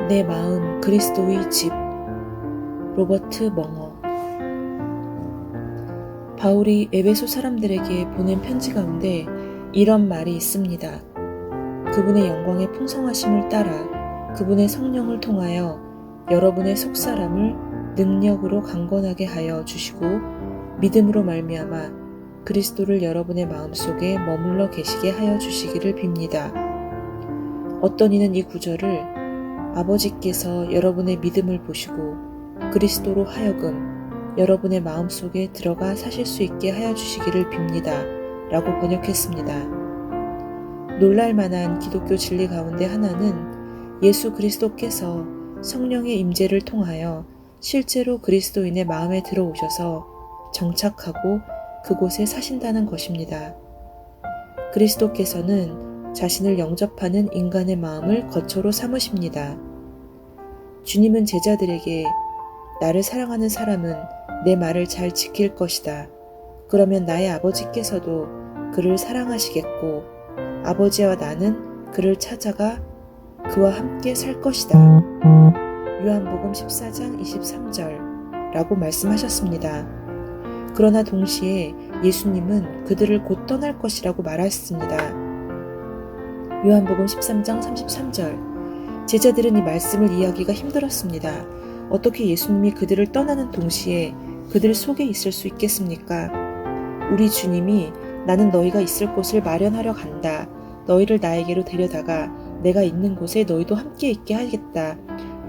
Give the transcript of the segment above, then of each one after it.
내 마음 그리스도의 집. 로버트 멍어. 바울이 에베소 사람들에게 보낸 편지 가운데 이런 말이 있습니다. 그분의 영광의 풍성하심을 따라 그분의 성령을 통하여 여러분의 속사람을 능력으로 강건하게 하여 주시고 믿음으로 말미암아 그리스도를 여러분의 마음속에 머물러 계시게 하여 주시기를 빕니다. 어떤 이는 이 구절을 아버지께서 여러분의 믿음을 보시고 그리스도로 하여금 여러분의 마음속에 들어가 사실 수 있게 하여 주시기를 빕니다. 라고 번역했습니다. 놀랄만한 기독교 진리 가운데 하나는 예수 그리스도께서 성령의 임재를 통하여 실제로 그리스도인의 마음에 들어오셔서 정착하고 그곳에 사신다는 것입니다. 그리스도께서는 자신을 영접하는 인간의 마음을 거처로 삼으십니다. 주님은 제자들에게 나를 사랑하는 사람은 내 말을 잘 지킬 것이다. 그러면 나의 아버지께서도 그를 사랑하시겠고 아버지와 나는 그를 찾아가 그와 함께 살 것이다. 요한복음 14장 23절 라고 말씀하셨습니다. 그러나 동시에 예수님은 그들을 곧 떠날 것이라고 말하셨습니다. 요한복음 13장 33절. 제자들은 이 말씀을 이해하기가 힘들었습니다. 어떻게 예수님이 그들을 떠나는 동시에 그들 속에 있을 수 있겠습니까? 우리 주님이 나는 너희가 있을 곳을 마련하려 간다. 너희를 나에게로 데려다가 내가 있는 곳에 너희도 함께 있게 하겠다.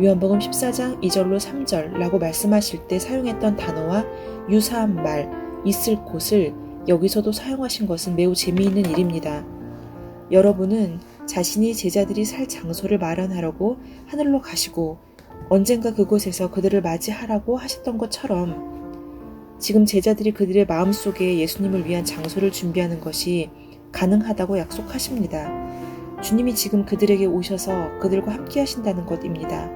요한복음 14장 2절로 3절 라고 말씀하실 때 사용했던 단어와 유사한 말, 있을 곳을 여기서도 사용하신 것은 매우 재미있는 일입니다. 여러분은 자신이 제자들이 살 장소를 마련하려고 하늘로 가시고 언젠가 그곳에서 그들을 맞이하라고 하셨던 것처럼 지금 제자들이 그들의 마음속에 예수님을 위한 장소를 준비하는 것이 가능하다고 약속하십니다. 주님이 지금 그들에게 오셔서 그들과 함께 하신다는 것입니다.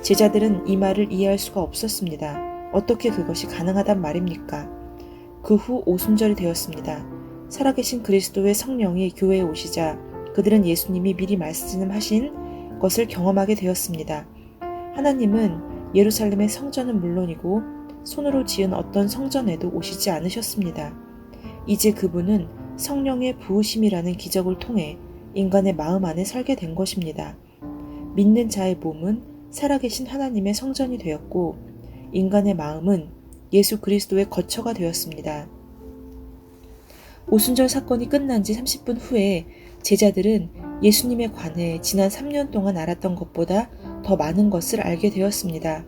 제자들은 이 말을 이해할 수가 없었습니다. 어떻게 그것이 가능하단 말입니까? 그 후 오순절이 되었습니다. 살아계신 그리스도의 성령이 교회에 오시자 그들은 예수님이 미리 말씀하신 것을 경험하게 되었습니다. 하나님은 예루살렘의 성전은 물론이고 손으로 지은 어떤 성전에도 오시지 않으셨습니다. 이제 그분은 성령의 부으심이라는 기적을 통해 인간의 마음 안에 살게 된 것입니다. 믿는 자의 몸은 살아계신 하나님의 성전이 되었고 인간의 마음은 예수 그리스도의 거처가 되었습니다. 오순절 사건이 끝난 지 30분 후에 제자들은 예수님에 관해 지난 3년 동안 알았던 것보다 더 많은 것을 알게 되었습니다.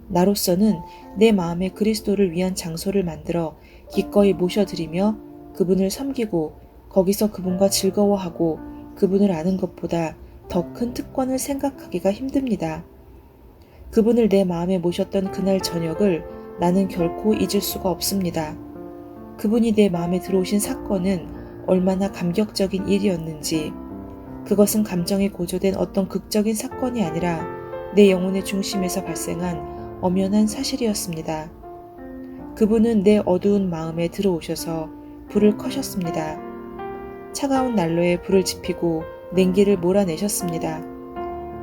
나로서는 내 마음에 그리스도를 위한 장소를 만들어 기꺼이 모셔드리며 그분을 섬기고 거기서 그분과 즐거워하고 그분을 아는 것보다 더 큰 특권을 생각하기가 힘듭니다. 그분을 내 마음에 모셨던 그날 저녁을 나는 결코 잊을 수가 없습니다. 그분이 내 마음에 들어오신 사건은 얼마나 감격적인 일이었는지, 그것은 감정에 고조된 어떤 극적인 사건이 아니라 내 영혼의 중심에서 발생한 엄연한 사실이었습니다. 그분은 내 어두운 마음에 들어오셔서 불을 켜셨습니다. 차가운 난로에 불을 지피고 냉기를 몰아내셨습니다.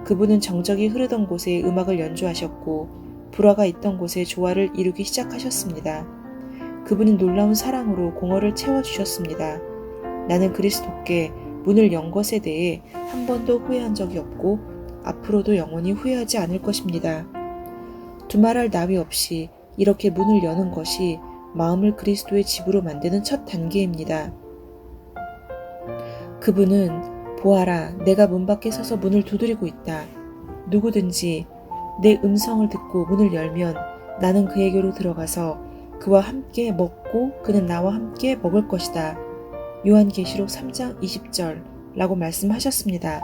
그분은 정적이 흐르던 곳에 음악을 연주하셨고 불화가 있던 곳에 조화를 이루기 시작하셨습니다. 그분은 놀라운 사랑으로 공허를 채워주셨습니다. 나는 그리스도께 문을 연 것에 대해 한 번도 후회한 적이 없고 앞으로도 영원히 후회하지 않을 것입니다. 두말할 나위 없이 이렇게 문을 여는 것이 마음을 그리스도의 집으로 만드는 첫 단계입니다. 그분은 보아라, 내가 문 밖에 서서 문을 두드리고 있다. 누구든지 내 음성을 듣고 문을 열면 나는 그에게로 들어가서 그와 함께 먹고 그는 나와 함께 먹을 것이다. 요한계시록 3장 20절 라고 말씀하셨습니다.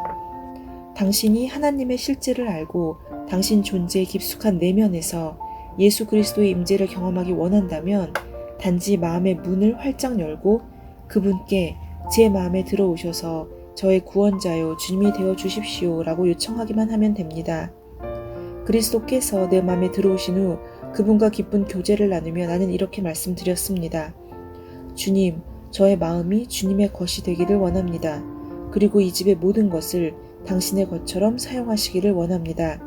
당신이 하나님의 실제를 알고 당신 존재의 깊숙한 내면에서 예수 그리스도의 임재를 경험하기 원한다면 단지 마음의 문을 활짝 열고 그분께 제 마음에 들어오셔서 저의 구원자요 주님이 되어 주십시오 라고 요청하기만 하면 됩니다. 그리스도께서 내 마음에 들어오신 후 그분과 깊은 교제를 나누며 나는 이렇게 말씀드렸습니다. 주님, 저의 마음이 주님의 것이 되기를 원합니다. 그리고 이 집의 모든 것을 당신의 것처럼 사용하시기를 원합니다.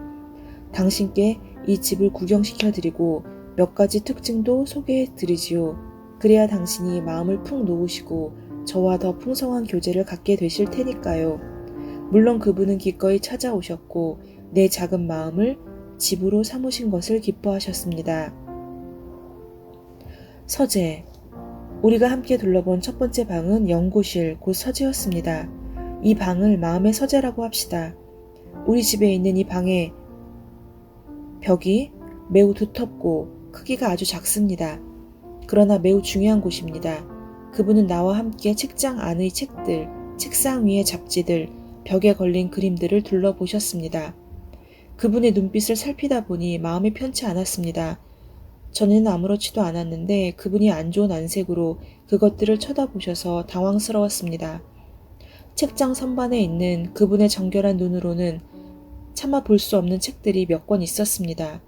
당신께 이 집을 구경시켜드리고 몇 가지 특징도 소개해드리지요. 그래야 당신이 마음을 푹 놓으시고 저와 더 풍성한 교제를 갖게 되실 테니까요. 물론 그분은 기꺼이 찾아오셨고 내 작은 마음을 집으로 삼으신 것을 기뻐하셨습니다. 서재. 우리가 함께 둘러본 첫 번째 방은 연구실, 곧 서재였습니다. 이 방을 마음의 서재라고 합시다. 우리 집에 있는 이 방의 벽이 매우 두텁고 크기가 아주 작습니다. 그러나 매우 중요한 곳입니다. 그분은 나와 함께 책장 안의 책들, 책상 위의 잡지들, 벽에 걸린 그림들을 둘러보셨습니다. 그분의 눈빛을 살피다 보니 마음이 편치 않았습니다. 전에는 아무렇지도 않았는데 그분이 안 좋은 안색으로 그것들을 쳐다보셔서 당황스러웠습니다. 책장 선반에 있는 그분의 정결한 눈으로는 차마 볼 수 없는 책들이 몇 권 있었습니다.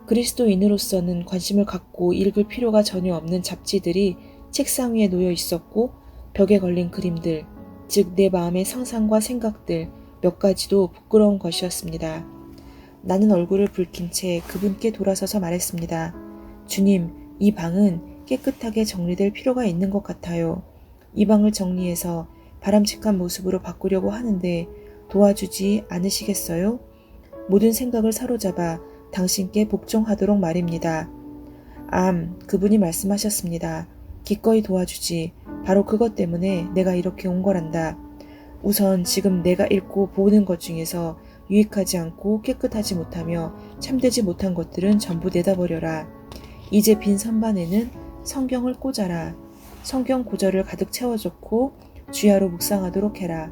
그리스도인으로서는 관심을 갖고 읽을 필요가 전혀 없는 잡지들이 책상 위에 놓여 있었고 벽에 걸린 그림들, 즉 내 마음의 상상과 생각들 몇 가지도 부끄러운 것이었습니다. 나는 얼굴을 붉힌 채 그분께 돌아서서 말했습니다. 주님, 이 방은 깨끗하게 정리될 필요가 있는 것 같아요. 이 방을 정리해서 바람직한 모습으로 바꾸려고 하는데 도와주지 않으시겠어요? 모든 생각을 사로잡아 당신께 복종하도록 말입니다. 그분이 말씀하셨습니다. 기꺼이 도와주지. 바로 그것 때문에 내가 이렇게 온 거란다. 우선 지금 내가 읽고 보는 것 중에서 유익하지 않고 깨끗하지 못하며 참되지 못한 것들은 전부 내다버려라. 이제 빈 선반에는 성경을 꽂아라. 성경 구절을 가득 채워줬고 주야로 묵상하도록 해라.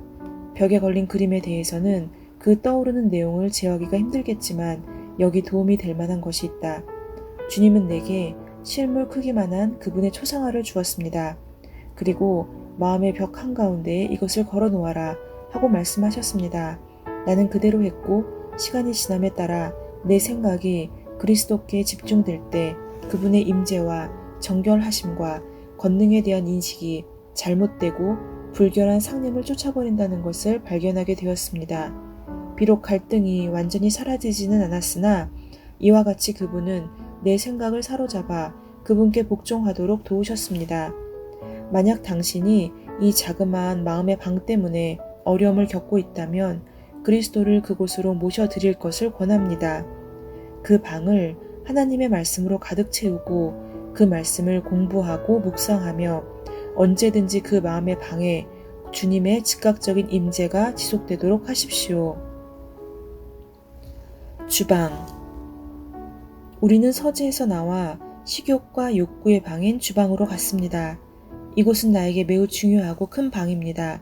벽에 걸린 그림에 대해서는 그 떠오르는 내용을 제어하기가 힘들겠지만 여기 도움이 될 만한 것이 있다. 주님은 내게 실물 크기만한 그분의 초상화를 주었습니다. 그리고 마음의 벽 한가운데에 이것을 걸어 놓아라 하고 말씀하셨습니다. 나는 그대로 했고 시간이 지남에 따라 내 생각이 그리스도께 집중될 때 그분의 임재와 정결하심과 권능에 대한 인식이 잘못되고 불결한 상념을 쫓아버린다는 것을 발견하게 되었습니다. 비록 갈등이 완전히 사라지지는 않았으나 이와 같이 그분은 내 생각을 사로잡아 그분께 복종하도록 도우셨습니다. 만약 당신이 이 자그마한 마음의 방 때문에 어려움을 겪고 있다면 그리스도를 그곳으로 모셔드릴 것을 권합니다. 그 방을 하나님의 말씀으로 가득 채우고 그 말씀을 공부하고 묵상하며 언제든지 그 마음의 방에 주님의 즉각적인 임재가 지속되도록 하십시오. 주방. 우리는 서재에서 나와 식욕과 욕구의 방인 주방으로 갔습니다. 이곳은 나에게 매우 중요하고 큰 방입니다.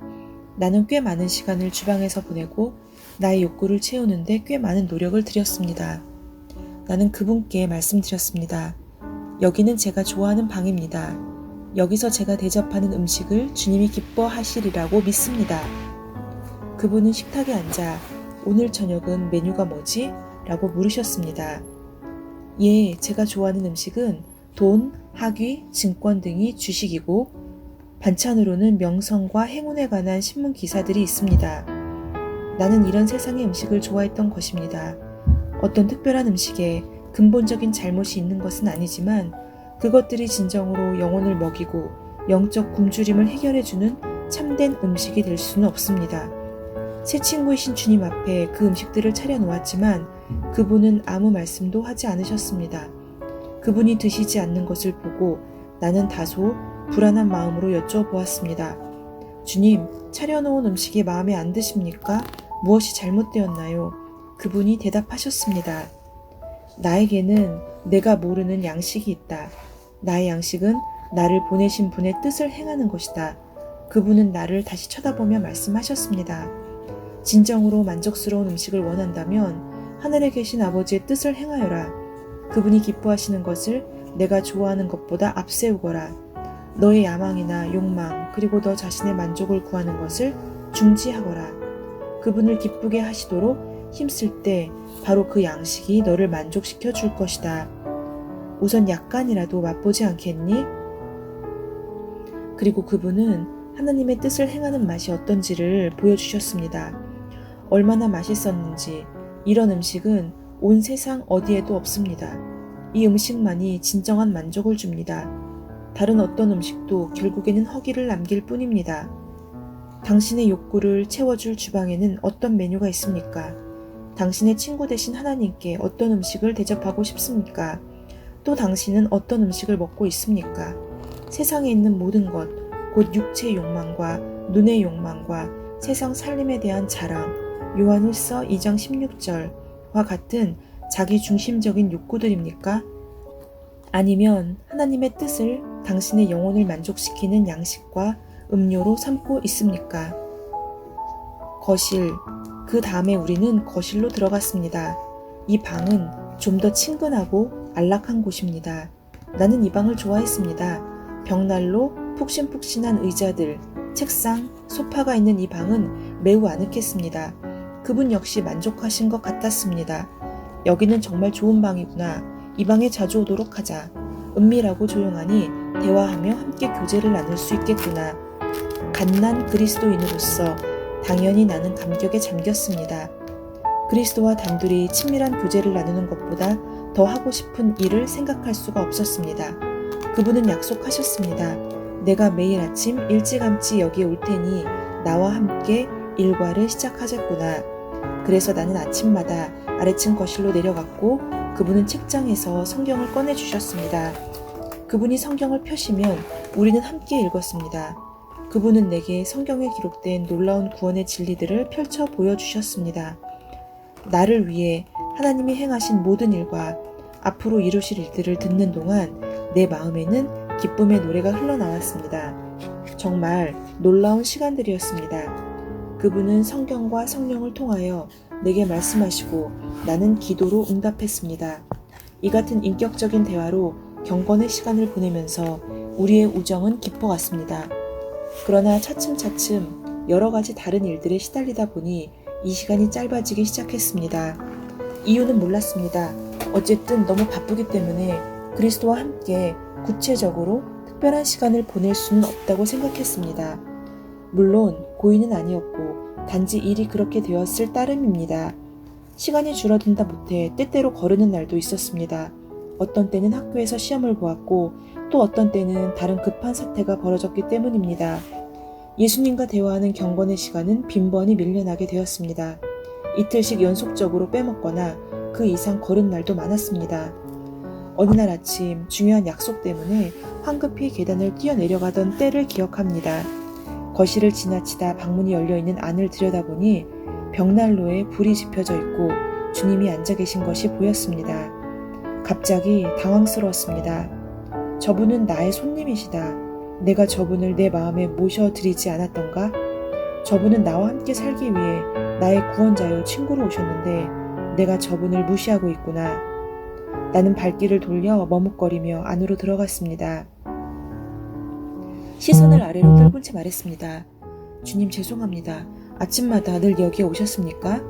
나는 꽤 많은 시간을 주방에서 보내고 나의 욕구를 채우는데 꽤 많은 노력을 들였습니다. 나는 그분께 말씀드렸습니다. 여기는 제가 좋아하는 방입니다. 여기서 제가 대접하는 음식을 주님이 기뻐하시리라고 믿습니다. 그분은 식탁에 앉아 오늘 저녁은 메뉴가 뭐지? 라고 물으셨습니다. 예, 제가 좋아하는 음식은 돈, 학위, 증권 등이 주식이고 반찬으로는 명성과 행운에 관한 신문 기사들이 있습니다. 나는 이런 세상의 음식을 좋아했던 것입니다. 어떤 특별한 음식에 근본적인 잘못이 있는 것은 아니지만 그것들이 진정으로 영혼을 먹이고 영적 굶주림을 해결해주는 참된 음식이 될 수는 없습니다. 새 친구이신 주님 앞에 그 음식들을 차려놓았지만 그분은 아무 말씀도 하지 않으셨습니다. 그분이 드시지 않는 것을 보고 나는 다소 불안한 마음으로 여쭤보았습니다. 주님, 차려놓은 음식이 마음에 안 드십니까? 무엇이 잘못되었나요? 그분이 대답하셨습니다. 나에게는 내가 모르는 양식이 있다. 나의 양식은 나를 보내신 분의 뜻을 행하는 것이다. 그분은 나를 다시 쳐다보며 말씀하셨습니다. 진정으로 만족스러운 음식을 원한다면 하늘에 계신 아버지의 뜻을 행하여라. 그분이 기뻐하시는 것을 내가 좋아하는 것보다 앞세우거라. 너의 야망이나 욕망 그리고 너 자신의 만족을 구하는 것을 중지하거라. 그분을 기쁘게 하시도록 힘쓸 때 바로 그 양식이 너를 만족시켜 줄 것이다. 우선 약간이라도 맛보지 않겠니? 그리고 그분은 하나님의 뜻을 행하는 맛이 어떤지를 보여주셨습니다. 얼마나 맛있었는지 이런 음식은 온 세상 어디에도 없습니다. 이 음식만이 진정한 만족을 줍니다. 다른 어떤 음식도 결국에는 허기를 남길 뿐입니다. 당신의 욕구를 채워줄 주방에는 어떤 메뉴가 있습니까? 당신의 친구 되신 하나님께 어떤 음식을 대접하고 싶습니까? 또 당신은 어떤 음식을 먹고 있습니까? 세상에 있는 모든 것, 곧 육체의 욕망과 눈의 욕망과 세상 살림에 대한 자랑, 요한일서 2장 16절과 같은 자기 중심적인 욕구들입니까? 아니면 하나님의 뜻을 당신의 영혼을 만족시키는 양식과 음료로 삼고 있습니까? 거실, 그 다음에 우리는 거실로 들어갔습니다. 이 방은 좀 더 친근하고 안락한 곳입니다. 나는 이 방을 좋아했습니다. 벽난로, 푹신푹신한 의자들, 책상, 소파가 있는 이 방은 매우 아늑했습니다. 그분 역시 만족하신 것 같았습니다. 여기는 정말 좋은 방이구나. 이 방에 자주 오도록 하자. 은밀하고 조용하니 대화하며 함께 교제를 나눌 수 있겠구나. 갓난 그리스도인으로서 당연히 나는 감격에 잠겼습니다. 그리스도와 단둘이 친밀한 교제를 나누는 것보다 더 하고 싶은 일을 생각할 수가 없었습니다. 그분은 약속하셨습니다. 내가 매일 아침 일찌감치 여기에 올 테니 나와 함께 일과를 시작하자꾸나. 그래서 나는 아침마다 아래층 거실로 내려갔고 그분은 책장에서 성경을 꺼내주셨습니다. 그분이 성경을 펴시면 우리는 함께 읽었습니다. 그분은 내게 성경에 기록된 놀라운 구원의 진리들을 펼쳐 보여주셨습니다. 나를 위해 하나님이 행하신 모든 일과 앞으로 이루실 일들을 듣는 동안 내 마음에는 기쁨의 노래가 흘러나왔습니다. 정말 놀라운 시간들이었습니다. 그분은 성경과 성령을 통하여 내게 말씀하시고 나는 기도로 응답했습니다. 이 같은 인격적인 대화로 경건의 시간을 보내면서 우리의 우정은 깊어갔습니다. 그러나 차츰차츰 여러 가지 다른 일들에 시달리다 보니 이 시간이 짧아지기 시작했습니다. 이유는 몰랐습니다. 어쨌든 너무 바쁘기 때문에 그리스도와 함께 구체적으로 특별한 시간을 보낼 수는 없다고 생각했습니다. 물론 고의는 아니었고 단지 일이 그렇게 되었을 따름입니다. 시간이 줄어든다 못해 때때로 거르는 날도 있었습니다. 어떤 때는 학교에서 시험을 보았고 또 어떤 때는 다른 급한 사태가 벌어졌기 때문입니다. 예수님과 대화하는 경건의 시간은 빈번히 밀려나게 되었습니다. 이틀씩 연속적으로 빼먹거나 그 이상 거른 날도 많았습니다. 어느 날 아침 중요한 약속 때문에 황급히 계단을 뛰어내려가던 때를 기억합니다. 거실을 지나치다 방문이 열려있는 안을 들여다보니 벽난로에 불이 지펴져 있고 주님이 앉아 계신 것이 보였습니다. 갑자기 당황스러웠습니다. 저분은 나의 손님이시다. 내가 저분을 내 마음에 모셔드리지 않았던가? 저분은 나와 함께 살기 위해 나의 구원자요 친구로 오셨는데 내가 저분을 무시하고 있구나. 나는 발길을 돌려 머뭇거리며 안으로 들어갔습니다. 시선을 아래로 떨군 채 말했습니다. 주님 죄송합니다. 아침마다 늘 여기에 오셨습니까?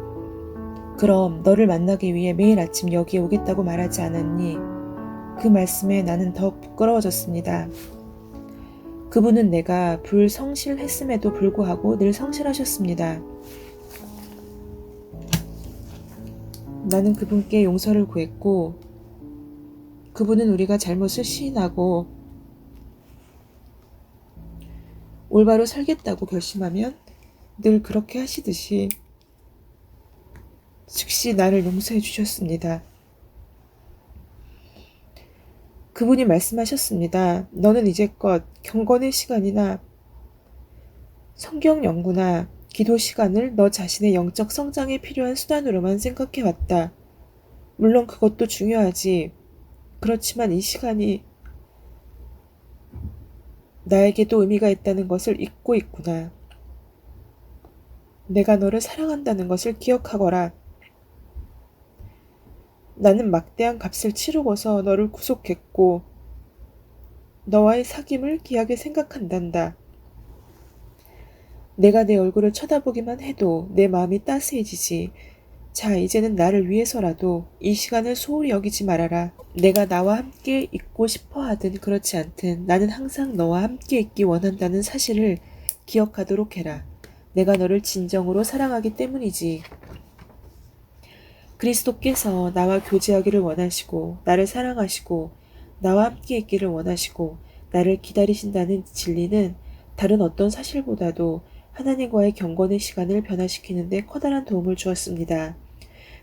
그럼 너를 만나기 위해 매일 아침 여기에 오겠다고 말하지 않았니? 그 말씀에 나는 더욱 부끄러워졌습니다. 그분은 내가 불성실했음에도 불구하고 늘 성실하셨습니다. 나는 그분께 용서를 구했고 그분은 우리가 잘못을 시인하고 올바로 살겠다고 결심하면 늘 그렇게 하시듯이 즉시 나를 용서해 주셨습니다. 그분이 말씀하셨습니다. 너는 이제껏 경건의 시간이나 성경 연구나 기도 시간을 너 자신의 영적 성장에 필요한 수단으로만 생각해왔다. 물론 그것도 중요하지. 그렇지만 이 시간이 나에게도 의미가 있다는 것을 잊고 있구나. 내가 너를 사랑한다는 것을 기억하거라. 나는 막대한 값을 치르고서 너를 구속했고 너와의 사귐을 귀하게 생각한단다. 내가 내 얼굴을 쳐다보기만 해도 내 마음이 따스해지지. 자, 이제는 나를 위해서라도 이 시간을 소홀히 여기지 말아라. 내가 나와 함께 있고 싶어 하든 그렇지 않든 나는 항상 너와 함께 있기 원한다는 사실을 기억하도록 해라. 내가 너를 진정으로 사랑하기 때문이지. 그리스도께서 나와 교제하기를 원하시고 나를 사랑하시고 나와 함께 있기를 원하시고 나를 기다리신다는 진리는 다른 어떤 사실보다도 하나님과의 경건의 시간을 변화시키는 데 커다란 도움을 주었습니다.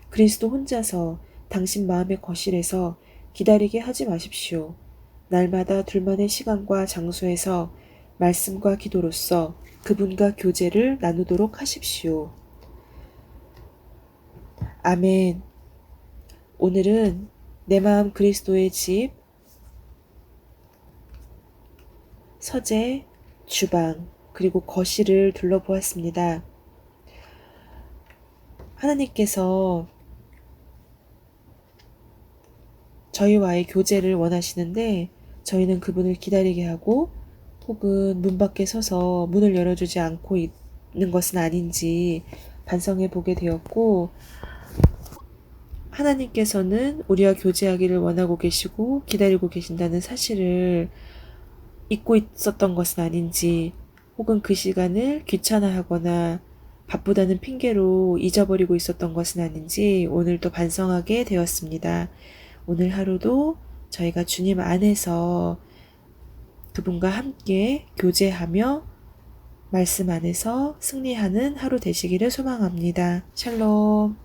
그리스도 혼자서 당신 마음의 거실에서 기다리게 하지 마십시오. 날마다 둘만의 시간과 장소에서 말씀과 기도로서 그분과 교제를 나누도록 하십시오. 아멘. 오늘은 내 마음 그리스도의 집, 서재, 주방, 그리고 거실을 둘러보았습니다. 하나님께서 저희와의 교제를 원하시는데 저희는 그분을 기다리게 하고 혹은 문 밖에 서서 문을 열어주지 않고 있는 것은 아닌지 반성해 보게 되었고, 하나님께서는 우리와 교제하기를 원하고 계시고 기다리고 계신다는 사실을 잊고 있었던 것은 아닌지, 혹은 그 시간을 귀찮아하거나 바쁘다는 핑계로 잊어버리고 있었던 것은 아닌지 오늘도 반성하게 되었습니다. 오늘 하루도 저희가 주님 안에서 그분과 함께 교제하며 말씀 안에서 승리하는 하루 되시기를 소망합니다. 샬롬.